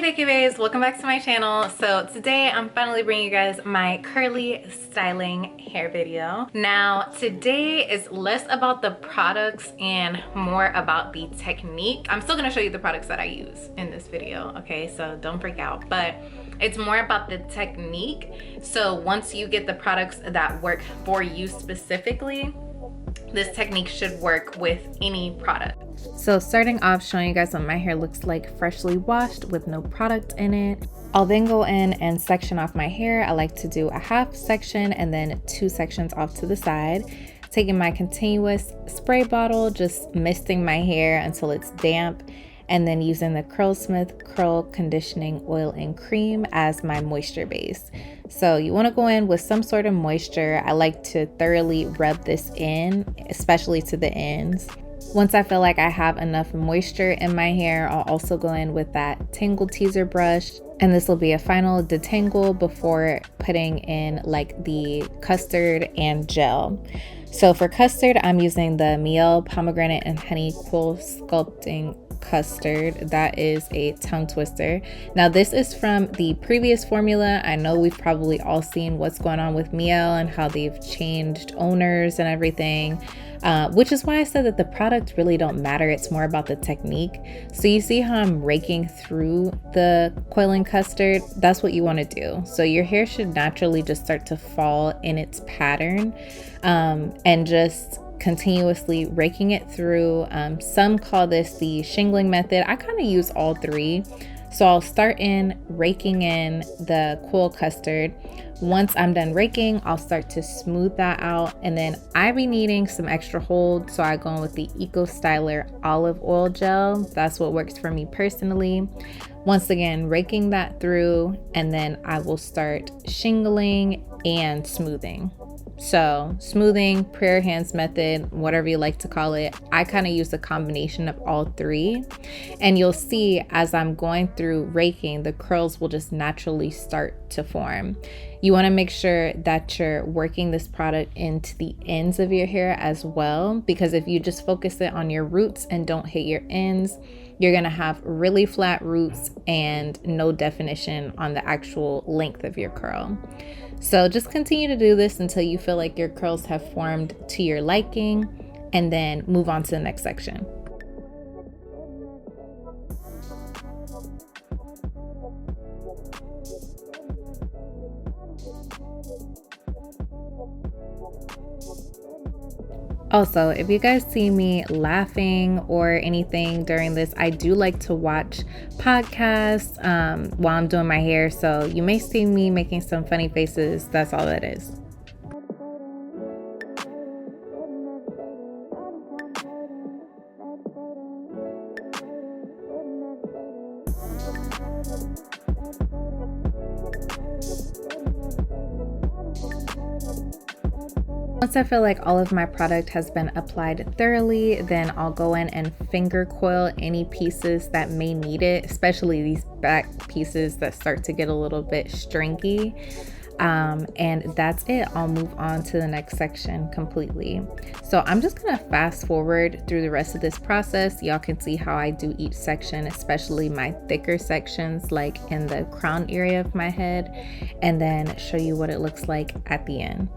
Vicky Bays, welcome back to my channel. So today I'm finally bringing you guys my curly styling hair video. Now today is less about the products and more about the technique. I'm still gonna show you the products that I use in this video, okay? So don't freak out, but it's more about the technique. So once you get the products that work for you specifically, this technique should work with any product. So starting off, showing you guys what my hair looks like freshly washed with no product in it. I'll then go in and section off my hair. I like to do a half section and then 2 sections off to the side. Taking my continuous spray bottle, just misting my hair until it's damp, and then using the Curlsmith Curl Conditioning Oil and Cream as my moisture base. So you want to go in with some sort of moisture. I like to thoroughly rub this in, especially to the ends. Once I feel like I have enough moisture in my hair, I'll also go in with that Tangle Teezer brush, and this will be a final detangle before putting in like the custard and gel. So for custard, I'm using the Mielle Pomegranate and Honey Cool Sculpting Custard. That is a tongue twister. Now this is from the previous formula. I know we've probably all seen what's going on with Mielle and how they've changed owners and everything, which is why I said that the product really don't matter. It's more about the technique. So you see how I'm raking through the coiling custard? That's what you want to do. So your hair should naturally just start to fall in its pattern, and just continuously raking it through. Some call this the shingling method. I kind of use all 3. So I'll start in raking in the cool custard. Once I'm done raking, I'll start to smooth that out, and then I be needing some extra hold, so I go in with the Eco Styler olive oil gel. That's what works for me personally. Once again, raking that through, and then I will start shingling and smoothing. So smoothing, prayer hands method, whatever you like to call it. I kind of use a combination of all 3, and you'll see as I'm going through raking, the curls will just naturally start to form. You want to make sure that you're working this product into the ends of your hair as well, because if you just focus it on your roots and don't hit your ends, you're gonna have really flat roots and no definition on the actual length of your curl. So just continue to do this until you feel like your curls have formed to your liking, and then move on to the next section. Also, if you guys see me laughing or anything during this, I do like to watch podcasts while I'm doing my hair. So you may see me making some funny faces. That's all that is. Once I feel like all of my product has been applied thoroughly, then I'll go in and finger coil any pieces that may need it, especially these back pieces that start to get a little bit stringy. And that's it. I'll move on to the next section completely. So I'm just gonna fast forward through the rest of this process. Y'all can see how I do each section, especially my thicker sections like in the crown area of my head, and then show you what it looks like at the end.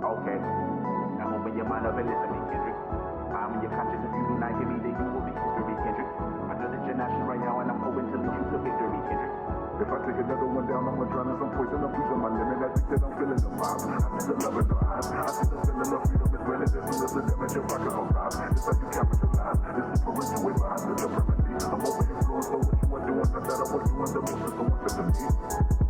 Okay, now open your mind up and listen to me, Kendrick. I'm in your conscience. If you do not hear me, then you will be history, Kendrick. Another generation right now, and I'm hoping to lead you to victory, Kendrick. If I take another one down, I'ma drown in some poison. I'm losing my limit. I think that I'm feeling the vibe. I see the love in the eyes. I see the feeling of freedom is ready. As soon as the damage if I can arrive. It's like you capitalize. It's the parental way behind the remedy. I'm over influenced by what you are doing. Not that I was doing the most of the ones to me.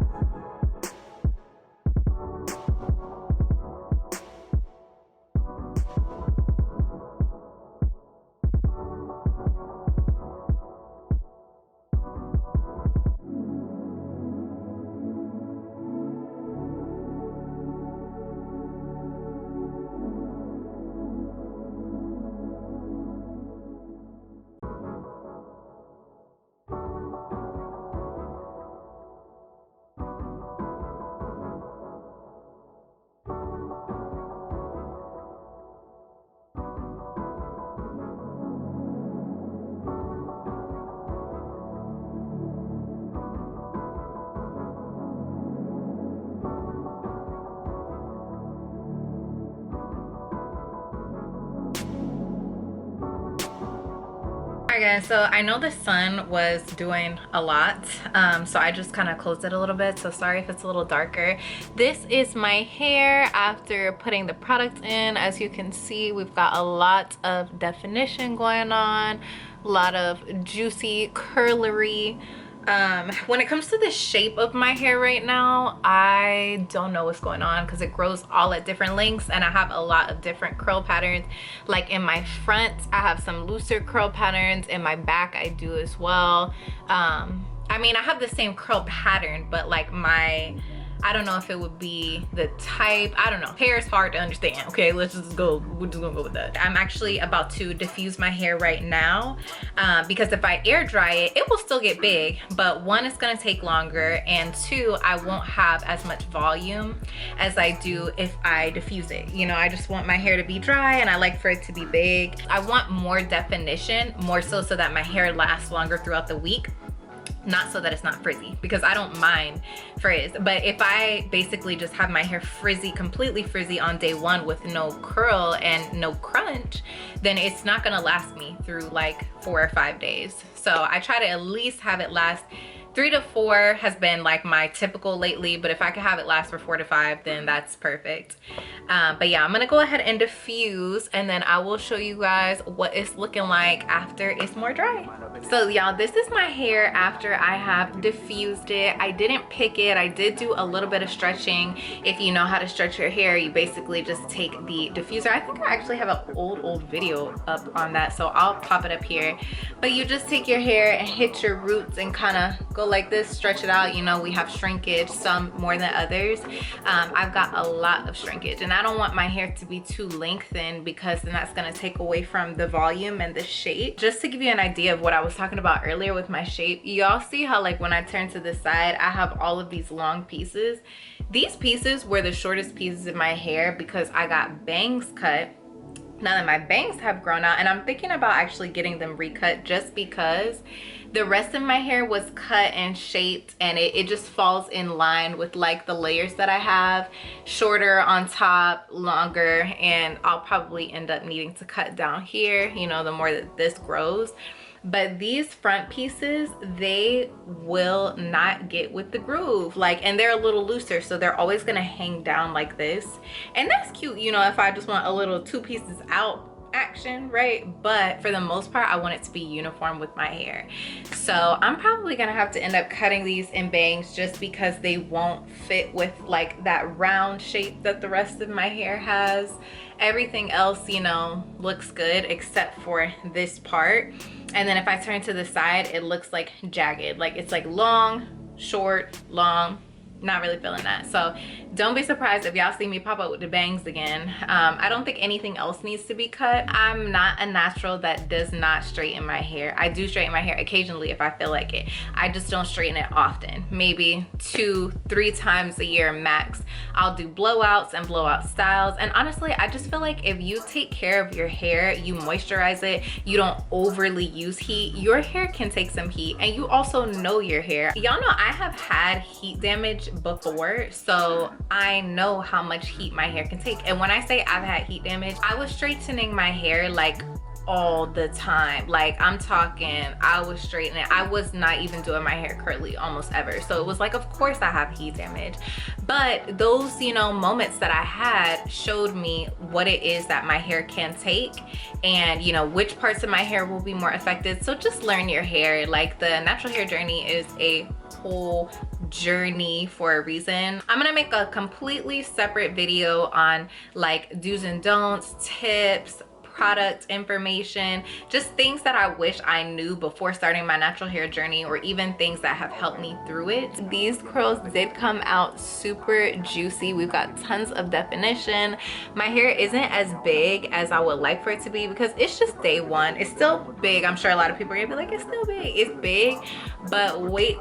Alright guys, so I know the sun was doing a lot, so I just kind of closed it a little bit, so sorry if it's a little darker. This is my hair after putting the product in. As you can see, we've got a lot of definition going on, a lot of juicy curlery. When it comes to the shape of my hair right now, I don't know what's going on because it grows all at different lengths, and I have a lot of different curl patterns. Like in my front, I have some looser curl patterns. In my back, I do as well. I mean, I have the same curl pattern, but like I don't know if it would be the type. I don't know. Hair is hard to understand. Okay, let's just go. We're just gonna go with that. I'm actually about to diffuse my hair right now because if I air dry it, it will still get big, but one, it's gonna take longer, and two, I won't have as much volume as I do if I diffuse it. You know, I just want my hair to be dry and I like for it to be big. I want more definition, more so that my hair lasts longer throughout the week. Not so that it's not frizzy, because I don't mind frizz, but if I basically just have my hair frizzy, completely frizzy on day one with no curl and no crunch, then it's not gonna last me through like 4 or 5 days. So I try to at least have it last 3 to 4 has been like my typical lately, but if I could have it last for 4 to 5, then that's perfect. But yeah, I'm gonna go ahead and diffuse, and then I will show you guys what it's looking like after it's more dry. So y'all, this is my hair after I have diffused it. I didn't pick it. I did do a little bit of stretching. If you know how to stretch your hair, you basically just take the diffuser. I think I actually have an old video up on that, so I'll pop it up here. But you just take your hair and hit your roots and kind of go like this, stretch it out. You know, we have shrinkage, some more than others. I've got a lot of shrinkage, and I don't want my hair to be too lengthened because then that's going to take away from the volume and the shape. Just to give you an idea of what I was talking about earlier with my shape, y'all see how like when I turn to the side, I have all of these long pieces. These pieces were the shortest pieces in my hair because I got bangs cut. Now that my bangs have grown out, and I'm thinking about actually getting them recut just because the rest of my hair was cut and shaped, and it just falls in line with like the layers that I have, shorter on top, longer, and I'll probably end up needing to cut down here, you know, the more that this grows. But these front pieces, they will not get with the groove, like, and they're a little looser, so they're always gonna hang down like this, and that's cute, you know, if I just want a little 2 pieces out action, right? But for the most part, I want it to be uniform with my hair. So I'm probably gonna have to end up cutting these in bangs just because they won't fit with like that round shape that the rest of my hair has. Everything else, you know, looks good except for this part. And then if I turn to the side, it looks like jagged. Like it's like long, short, long. Not really feeling that. So don't be surprised if y'all see me pop up with the bangs again. I don't think anything else needs to be cut. I'm not a natural that does not straighten my hair. I do straighten my hair occasionally if I feel like it. I just don't straighten it often. Maybe 2-3 times a year max. I'll do blowouts and blowout styles. And honestly, I just feel like if you take care of your hair, you moisturize it, you don't overly use heat, your hair can take some heat. And you also know your hair. Y'all know I have had heat damage before, so I know how much heat my hair can take. And when I say I've had heat damage, I was straightening my hair like all the time. Like I'm talking, I was straightening. I was not even doing my hair curly almost ever. So it was like, of course I have heat damage. But those, you know, moments that I had showed me what it is that my hair can take and, you know, which parts of my hair will be more affected. So just learn your hair. Like the natural hair journey is a whole journey for a reason. I'm gonna make a completely separate video on like do's and don'ts, tips, product information, just things that I wish I knew before starting my natural hair journey, or even things that have helped me through it. These curls did come out super juicy. We've got tons of definition. My hair isn't as big as I would like for it to be because it's just day one. It's still big. I'm sure a lot of people are gonna be like, it's still big. It's big, but wait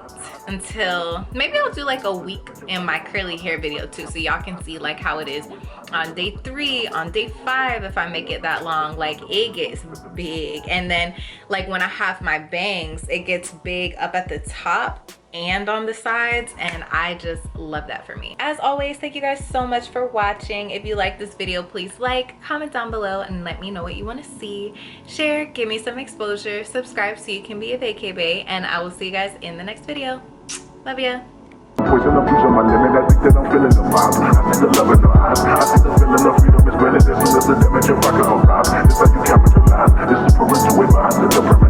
until maybe I'll do like a week in my curly hair video too, so y'all can see like how it is on day 3, on day 5 if I make it that long. Like it gets big, and then like when I have my bangs, it gets big up at the top and on the sides, and I just love that for me. As always, thank you guys so much for watching. If you like this video, please like, comment down below, and let me know what you want to see. Share, give me some exposure, subscribe so you can be a vacay bae, and I will see you guys in the next video. Love ya. Pushing the push on my limit, I think that I'm feeling the vibe. I see the love in the eyes, I see the feeling of freedom is really this. And this is the damage you're rocking my rhyme. This how you capitalize, this is parental advice, it's a permanent.